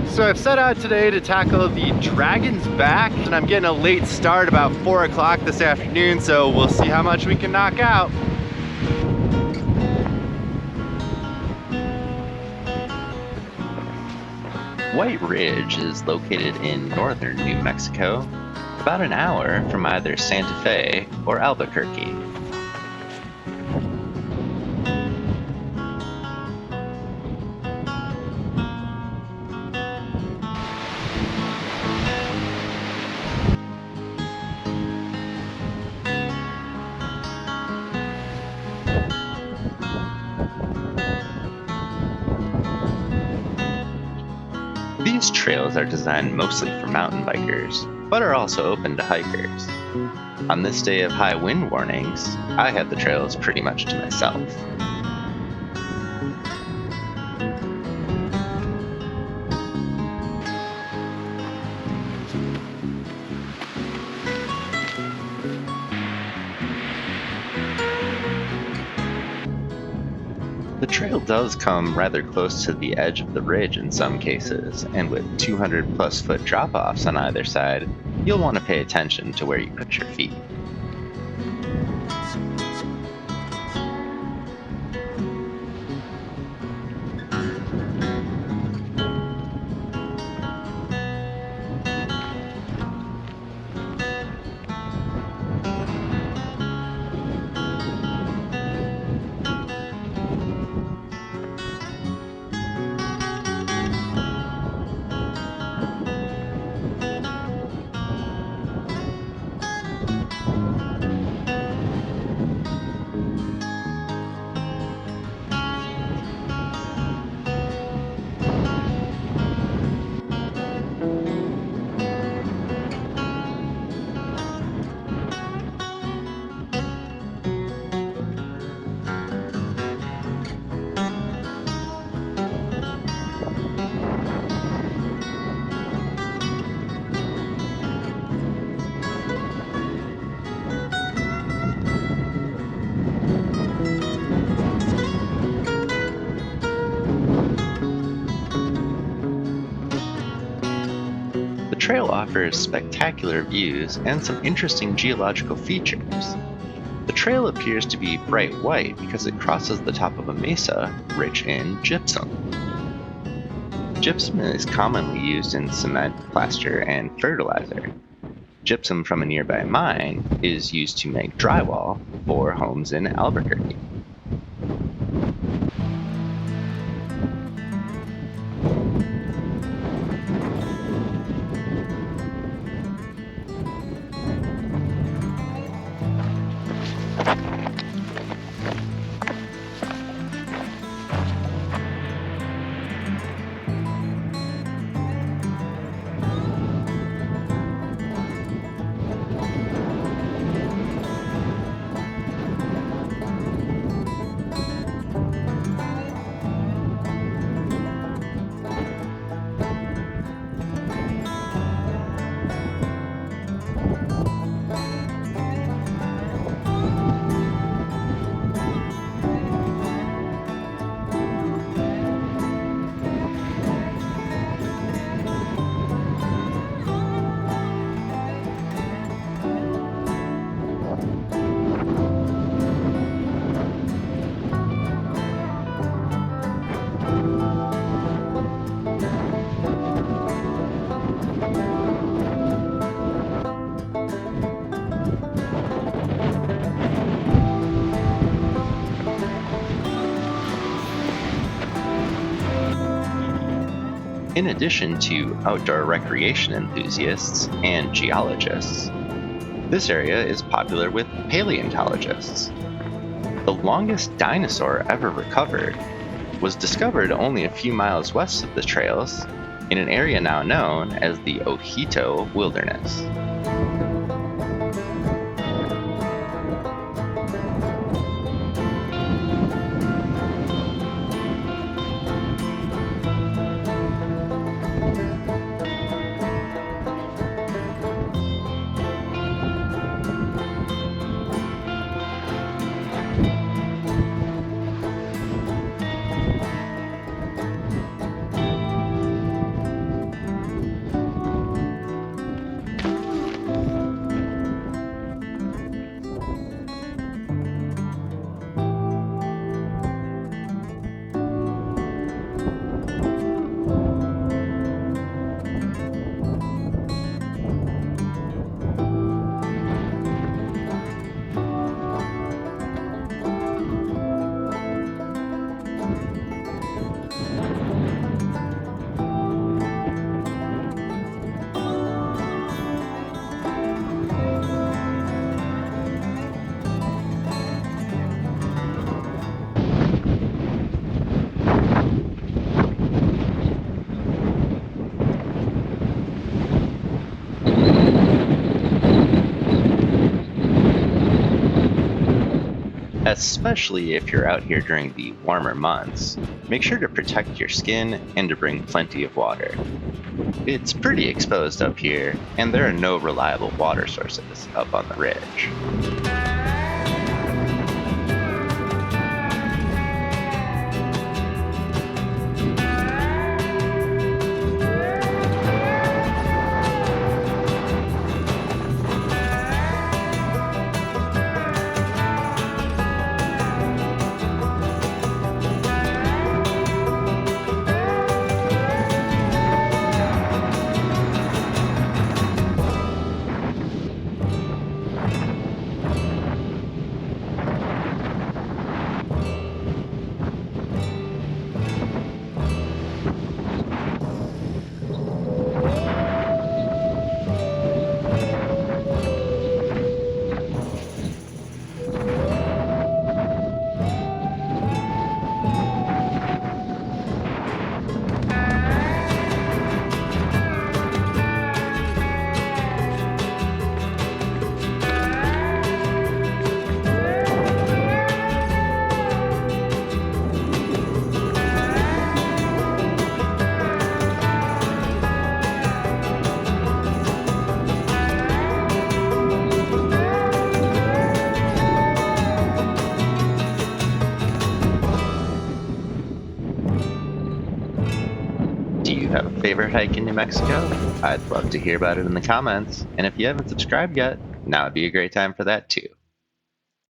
So I've set out today to tackle the Dragon's Back, and I'm getting a late start about 4 o'clock this afternoon, so we'll see how much we can knock out. White Ridge is located in northern New Mexico, about an hour from either Santa Fe or Albuquerque. These trails are designed mostly for mountain bikers, but are also open to hikers. On this day of high wind warnings, I had the trails pretty much to myself. The trail does come rather close to the edge of the ridge in some cases, and with 200 plus foot drop-offs on either side, you'll want to pay attention to where you put your feet. The trail offers spectacular views and some interesting geological features. The trail appears to be bright white because it crosses the top of a mesa rich in gypsum. Gypsum is commonly used in cement, plaster, and fertilizer. Gypsum from a nearby mine is used to make drywall for homes in Albuquerque. In addition to outdoor recreation enthusiasts and geologists, this area is popular with paleontologists. The longest dinosaur ever recovered was discovered only a few miles west of the trails in an area now known as the Ojito Wilderness. especially if you're out here during the warmer months. Make sure to protect your skin and to bring plenty of water. It's pretty exposed up here, and there are no reliable water sources up on the ridge. Do you have a favorite hike in New Mexico? I'd love to hear about it in the comments. And if you haven't subscribed yet, now would be a great time for that too.